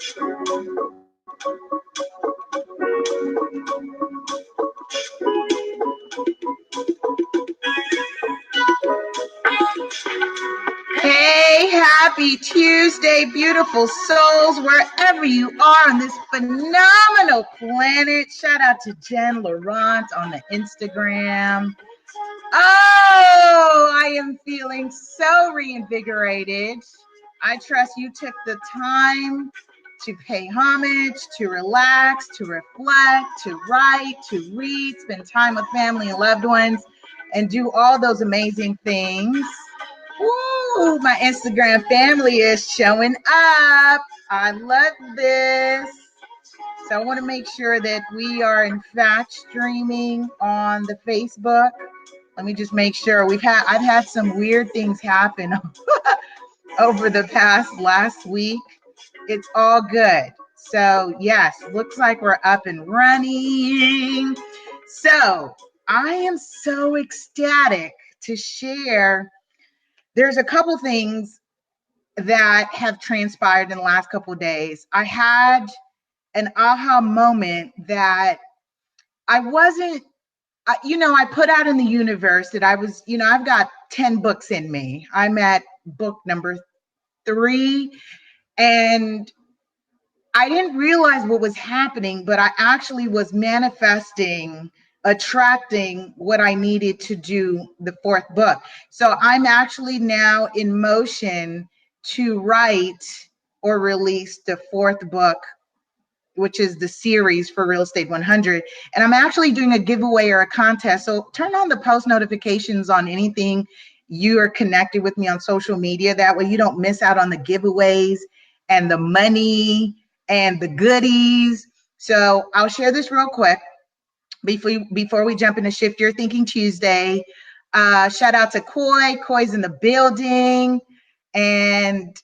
Hey, happy Tuesday, beautiful souls, wherever you are on this phenomenal planet. Shout out to Jen Laurent on the Instagram. Oh, I am feeling so reinvigorated. I trust you took the time to pay homage, to relax, to reflect, to write, to read, spend time with family and loved ones, and do all those amazing things. Woo, my Instagram family is showing up. I love this. So I want to make sure that we are in fact streaming on the Facebook. Let me just make sure. I've had some weird things happen over the last week. It's all good. So yes, looks like we're up and running. So I am so ecstatic to share. There's a couple things that have transpired in the last couple of days. I had an aha moment that I put out in the universe that I've got 10 books in me. I'm at book number 3, and I didn't realize what was happening, but I actually was manifesting, attracting what I needed to do the 4th book. So I'm actually now in motion to write or release the 4th book, which is the series for Real Estate 100. And I'm actually doing a giveaway or a contest. So turn on the post notifications on anything you are connected with me on social media. That way you don't miss out on the giveaways and the money and the goodies. So I'll share this real quick before we jump into Shift Your Thinking Tuesday. Shout out to Koi. Koi's in the building. And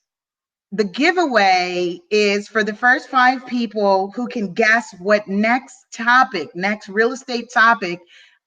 the giveaway is for the first 5 people who can guess what next real estate topic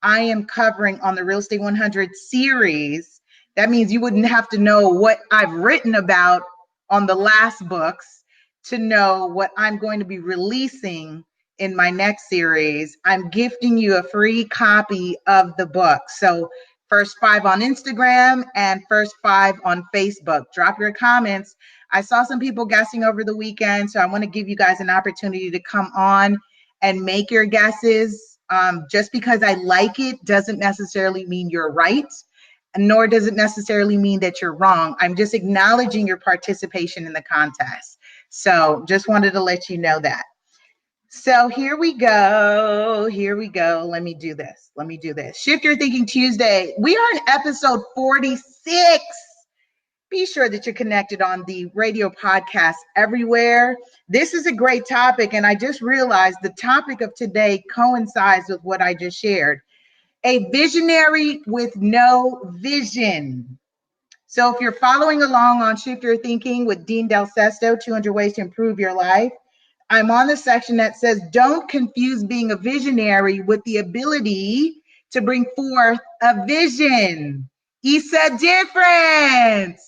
I am covering on the Real Estate 100 series. That means you wouldn't have to know what I've written about on the last books to know what I'm going to be releasing in my next series. I'm gifting you a free copy of the book. So first 5 on Instagram and first 5 on Facebook. Drop your comments. I saw some people guessing over the weekend, so I want to give you guys an opportunity to come on and make your guesses. Just because I like it doesn't necessarily mean you're right, nor does it necessarily mean that you're wrong. I'm just acknowledging your participation in the contest. So just wanted to let you know that. So here we go. Let me do this. Shift Your Thinking Tuesday. We are in episode 46. Be sure that you're connected on the radio podcast everywhere. This is a great topic, and I just realized the topic of today coincides with what I just shared. A visionary with no vision. So if you're following along on Shift Your Thinking with Dean Del Sesto, 200 Ways to Improve Your Life, I'm on the section that says, don't confuse being a visionary with the ability to bring forth a vision. He said difference.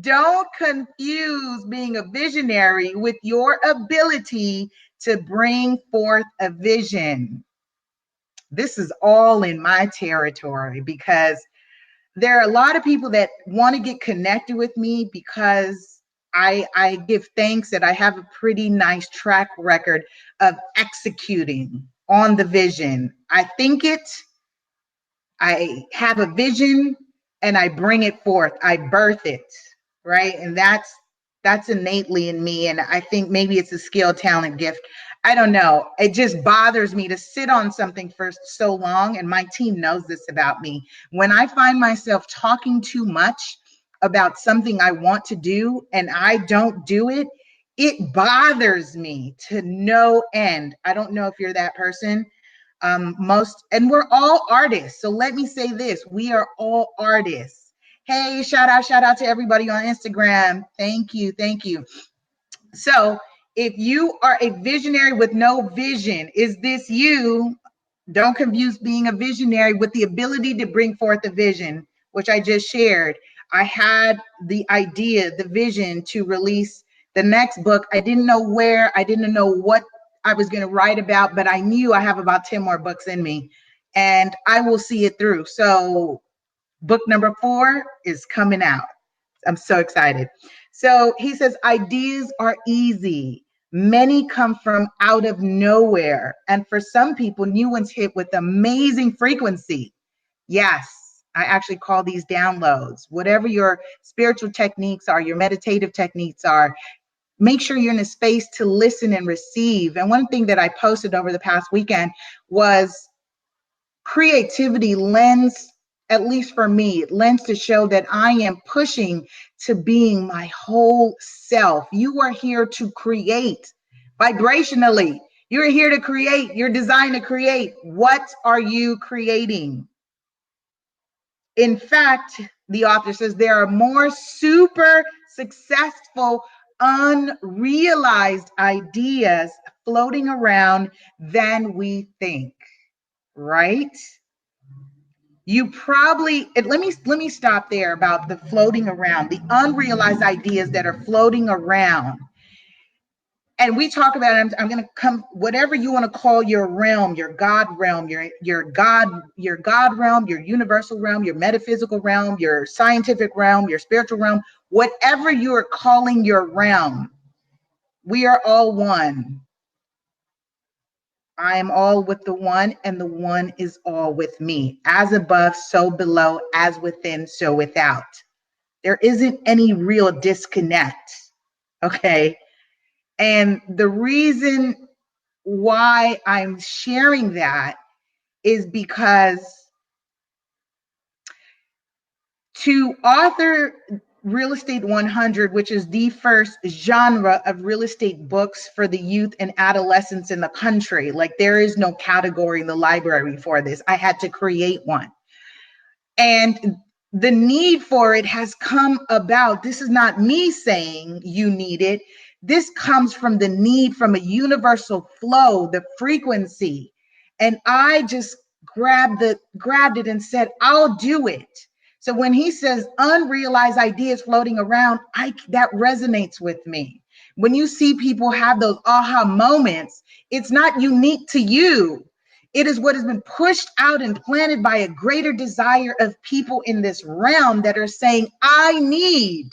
Don't confuse being a visionary with your ability to bring forth a vision. This is all in my territory because there are a lot of people that want to get connected with me because I give thanks that I have a pretty nice track record of executing on the vision. I think it, I have a vision, and I bring it forth. I birth it, right? And that's innately in me. And I think maybe it's a skill, talent, gift. I don't know. It just bothers me to sit on something for so long. And my team knows this about me. When I find myself talking too much about something I want to do and I don't do it, it bothers me to no end. I don't know if you're that person. And we're all artists. So let me say this, we are all artists. Hey, shout out to everybody on Instagram. Thank you. So if you are a visionary with no vision, is this you? Don't confuse being a visionary with the ability to bring forth a vision, which I just shared. I had the idea, the vision to release the next book. I didn't know where, I didn't know what I was going to write about, but I knew I have about 10 more books in me and I will see it through. So book number 4 is coming out. I'm so excited. So he says, ideas are easy. Many come from out of nowhere. And for some people, new ones hit with amazing frequency. Yes, I actually call these downloads. Whatever your spiritual techniques are, your meditative techniques are, make sure you're in a space to listen and receive. And one thing that I posted over the past weekend was creativity lends, at least for me, it lends to show that I am pushing to being my whole self. You are here to create vibrationally. You're here to create. You're designed to create. What are you creating? In fact, the author says there are more super successful, unrealized ideas floating around than we think, right? You probably, let me stop there about the floating around, the unrealized ideas that are floating around. And we talk about it, I'm going to come, whatever you want to call your realm, your God realm, your God realm, your universal realm, your metaphysical realm, your scientific realm, your spiritual realm, whatever you are calling your realm, we are all one. I am all with the one, and the one is all with me. As above, so below, as within, so without. There isn't any real disconnect, okay? And the reason why I'm sharing that is because to author Real Estate 100, which is the first genre of real estate books for the youth and adolescents in the country, like there is no category in the library for this. I had to create one. And the need for it has come about. This is not me saying you need it. This comes from the need, from a universal flow, the frequency. And I just grabbed it and said, I'll do it. So when he says unrealized ideas floating around, that resonates with me. When you see people have those aha moments, it's not unique to you. It is what has been pushed out and planted by a greater desire of people in this realm that are saying, I need.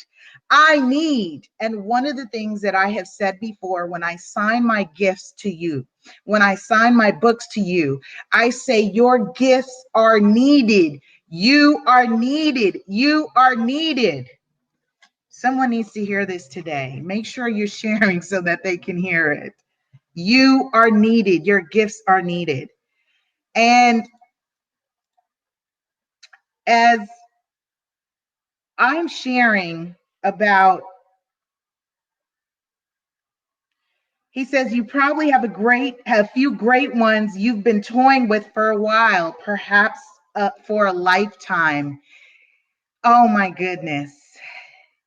And one of the things that I have said before, when I sign my gifts to you, when I sign my books to you, I say your gifts are needed. You are needed. You are needed. Someone needs to hear this today. Make sure you're sharing so that they can hear it. You are needed. Your gifts are needed. And as I'm sharing about, he says, you probably have a few great ones you've been toying with for a while, perhaps for a lifetime. Oh my goodness.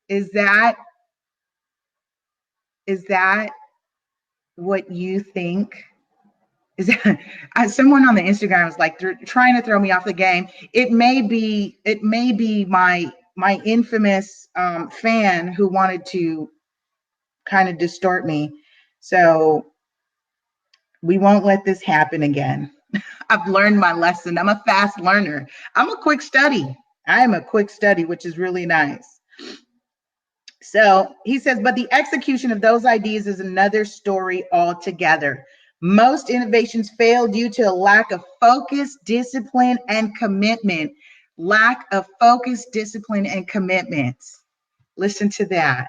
Is that what you think? Is that, someone on the Instagram was like trying to throw me off the game. It may be my infamous fan who wanted to kind of distort me. So we won't let this happen again. I've learned my lesson. I'm a fast learner. I'm a quick study. I am a quick study, which is really nice. So he says, but the execution of those ideas is another story altogether. Most innovations fail due to a lack of focus, discipline, and commitment. Lack of focus, discipline, and commitment. Listen to that.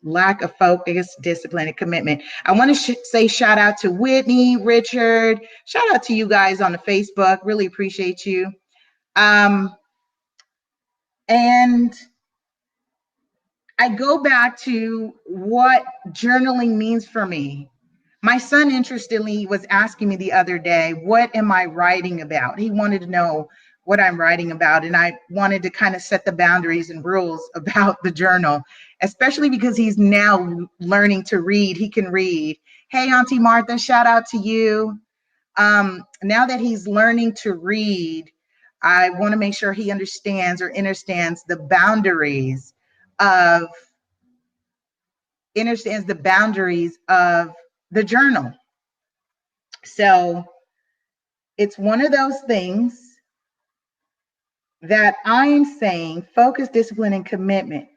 Lack of focus, discipline, and commitment. I want to say shout out to Whitney, Richard. Shout out to you guys on the Facebook. Really appreciate you. And I go back to what journaling means for me. My son, interestingly, was asking me the other day, what am I writing about? He wanted to know what I'm writing about. And I wanted to kind of set the boundaries and rules about the journal, especially because he's now learning to read. He can read. Hey, Auntie Martha, shout out to you. Now that he's learning to read, I want to make sure he understands or understands the boundaries of the journal. So it's one of those things that I'm saying: focus, discipline, and commitment.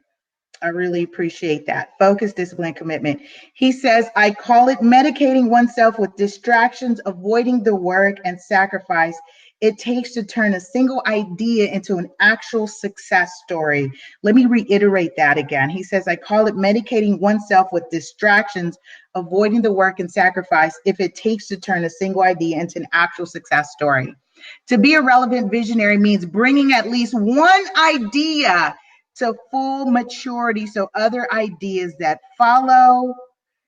I really appreciate that. Focus, discipline, commitment. He says, I call it medicating oneself with distractions, avoiding the work and sacrifice it takes to turn a single idea into an actual success story. Let me reiterate that again. He says, I call it medicating oneself with distractions, avoiding the work and sacrifice if it takes to turn a single idea into an actual success story. To be a relevant visionary means bringing at least one idea to full maturity so other ideas that follow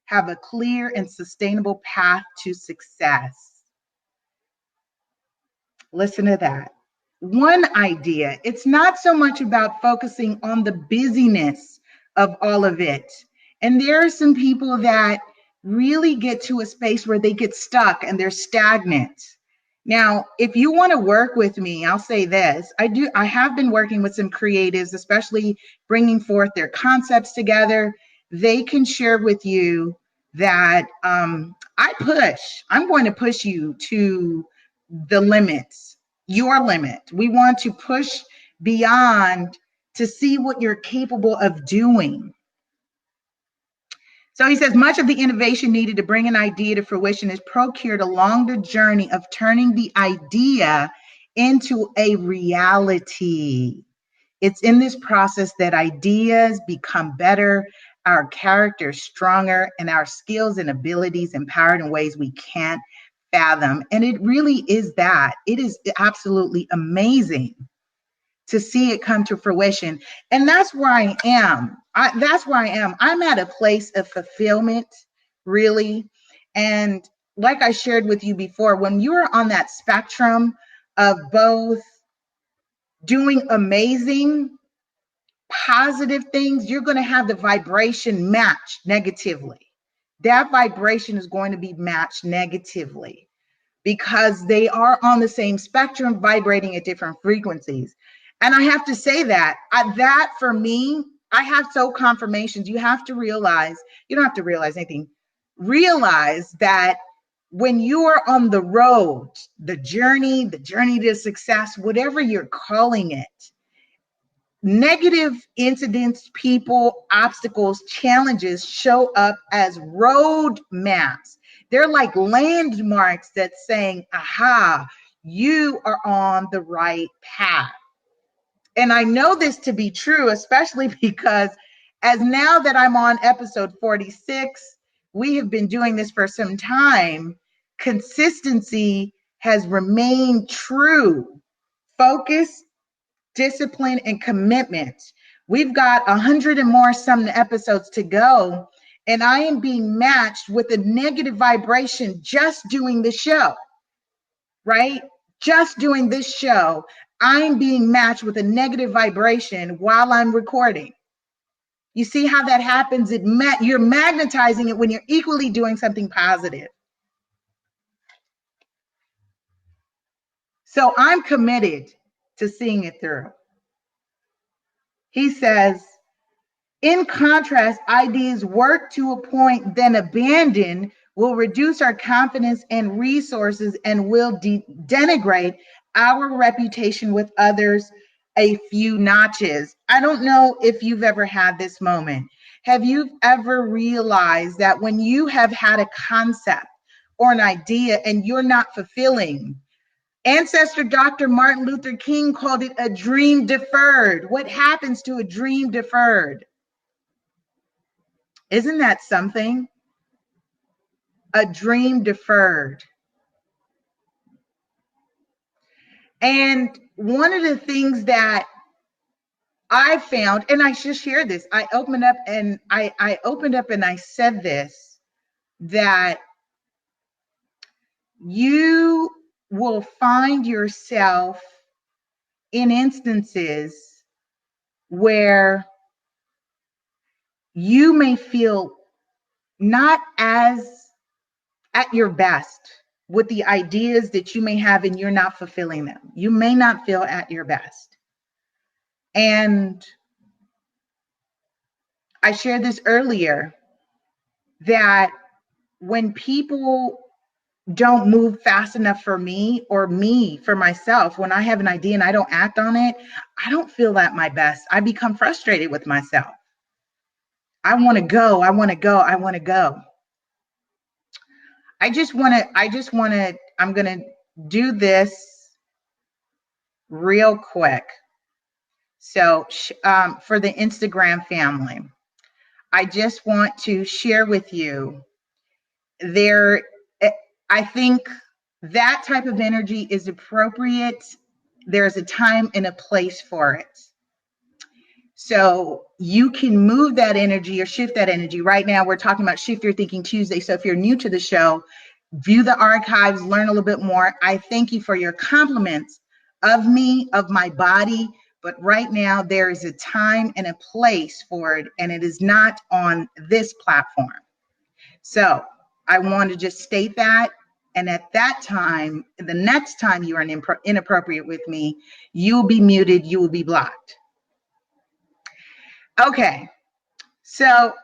have a clear and sustainable path to success. Listen to that. One idea. It's not so much about focusing on the busyness of all of it. And there are some people that really get to a space where they get stuck and they're stagnant. Now, if you want to work with me, I'll say this. I have been working with some creatives, especially bringing forth their concepts together. They can share with you that I'm going to push you to the limits, your limit. We want to push beyond to see what you're capable of doing. So he says, much of the innovation needed to bring an idea to fruition is procured along the journey of turning the idea into a reality. It's in this process that ideas become better, our character stronger, and our skills and abilities empowered in ways we can't fathom. And it really is that. It is absolutely amazing to see it come to fruition. And that's where I am. I'm at a place of fulfillment, really. And like I shared with you before, when you're on that spectrum of both doing amazing, positive things, you're going to have the vibration match negatively. That vibration is going to be matched negatively because they are on the same spectrum, vibrating at different frequencies. And I have to say that for me, I have so confirmations. You have to realize, you don't have to realize anything. Realize that when you are on the road, the journey to success, whatever you're calling it, negative incidents, people, obstacles, challenges show up as road maps. They're like landmarks that's saying, aha, you are on the right path. And I know this to be true, especially because as now that I'm on episode 46, we have been doing this for some time. Consistency has remained true. Focus, discipline, and commitment. We've got 100 and more some episodes to go, and I am being matched with a negative vibration just doing the show, right? Just doing this show, I'm being matched with a negative vibration while I'm recording. You see how that happens? You're magnetizing it when you're equally doing something positive. So I'm committed to seeing it through. He says, in contrast, ideas work to a point, then abandoned, will reduce our confidence and resources and will denigrate our reputation with others a few notches. I don't know if you've ever had this moment. Have you ever realized that when you have had a concept or an idea and you're not fulfilling, ancestor Dr. Martin Luther King called it a dream deferred. What happens to a dream deferred? Isn't that something? A dream deferred. And one of the things that I found, and I should share this, I opened up and I said this, that you will find yourself in instances where you may feel not as at your best, with the ideas that you may have and you're not fulfilling them. You may not feel at your best. And I shared this earlier, that when people don't move fast enough for me, or me for myself, when I have an idea and I don't act on it, I don't feel at my best. I become frustrated with myself. I want to go. I want to go. I want to go. I'm going to do this real quick. So for the Instagram family, I just want to share with you I think that type of energy is appropriate. There's a time and a place for it. So you can move that energy or shift that energy. Right now, we're talking about Shift Your Thinking Tuesday. So if you're new to the show, view the archives, learn a little bit more. I thank you for your compliments of me, of my body. But right now, there is a time and a place for it, and it is not on this platform. So I want to just state that. And at that time, the next time you are inappropriate with me, you'll be muted, you will be blocked. Okay. So,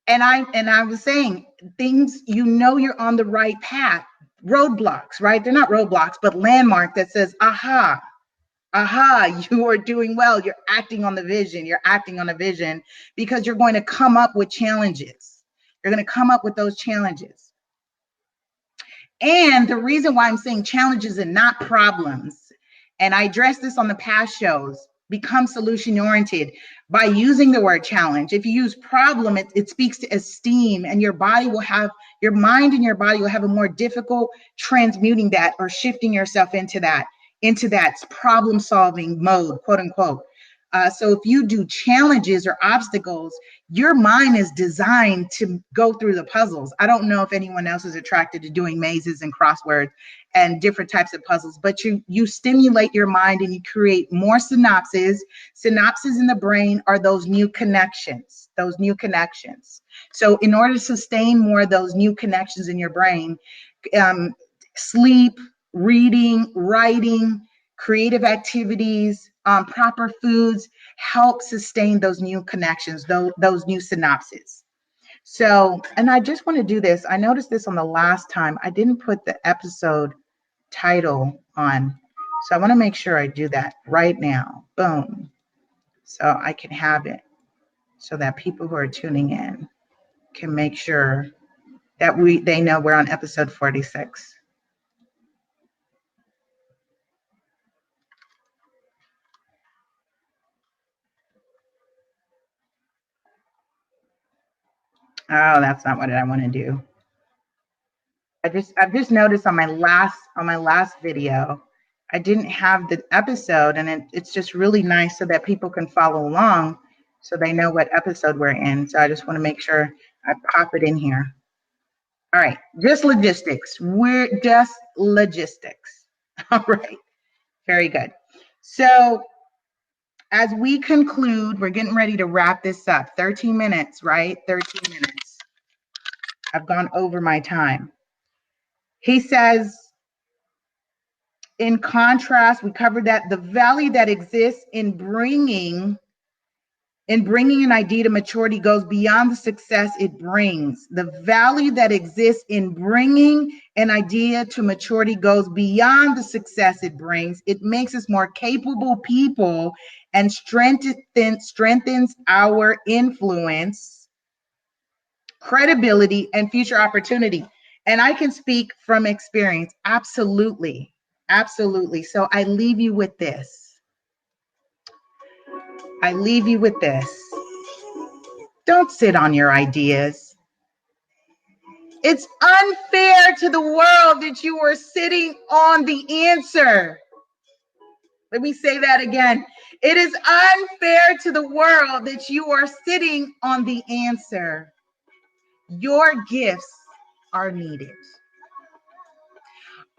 and I was saying things, you're on the right path. Roadblocks, right? They're not roadblocks, but landmark that says, aha, you are doing well. You're acting on the vision. You're acting on a vision, because you're going to come up with challenges. You're going to come up with those challenges. And the reason why I'm saying challenges and not problems, and I addressed this on the past shows, become solution oriented by using the word challenge. If you use problem, it speaks to esteem, and your mind and your body will have a more difficult transmuting that or shifting yourself into that problem solving mode, quote unquote. So if you do challenges or obstacles, your mind is designed to go through the puzzles. I don't know if anyone else is attracted to doing mazes and crosswords and different types of puzzles, but you stimulate your mind and you create more synapses. Synapses in the brain are those new connections. So in order to sustain more of those new connections in your brain, sleep, reading, writing, creative activities, proper foods help sustain those new connections, those new synapses. So, and I just want to do this. I noticed this on the last time. I didn't put the episode title on. So I want to make sure I do that right now. Boom. So I can have it so that people who are tuning in can make sure that they know we're on episode 46. Oh, that's not what I want to do. I've just noticed on my last video, I didn't have the episode, and it's just really nice so that people can follow along, so they know what episode we're in. So I just want to make sure I pop it in here. All right, just logistics. We're just logistics. All right, very good. So as we conclude, we're getting ready to wrap this up. 13 minutes, right? 13 minutes. I've gone over my time. He says, in contrast, we covered that the value that exists in bringing an idea to maturity goes beyond the success it brings. The value that exists in bringing an idea to maturity goes beyond the success it brings. It makes us more capable people and strengthens our influence, credibility, and future opportunity. And I can speak from experience. Absolutely. Absolutely. So I leave you with this. Don't sit on your ideas. It's unfair to the world that you are sitting on the answer. Let me say that again. It is unfair to the world that you are sitting on the answer. Your gifts are needed.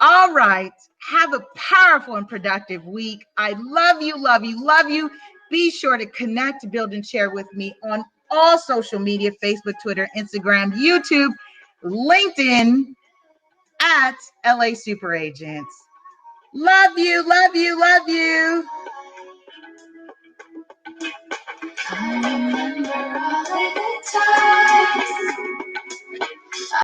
All right. Have a powerful and productive week. I love you, love you, love you. Be sure to connect, build, and share with me on all social media: Facebook, Twitter, Instagram, YouTube, LinkedIn, at LA Super Agents. Love you, love you, love you. I remember all the good times.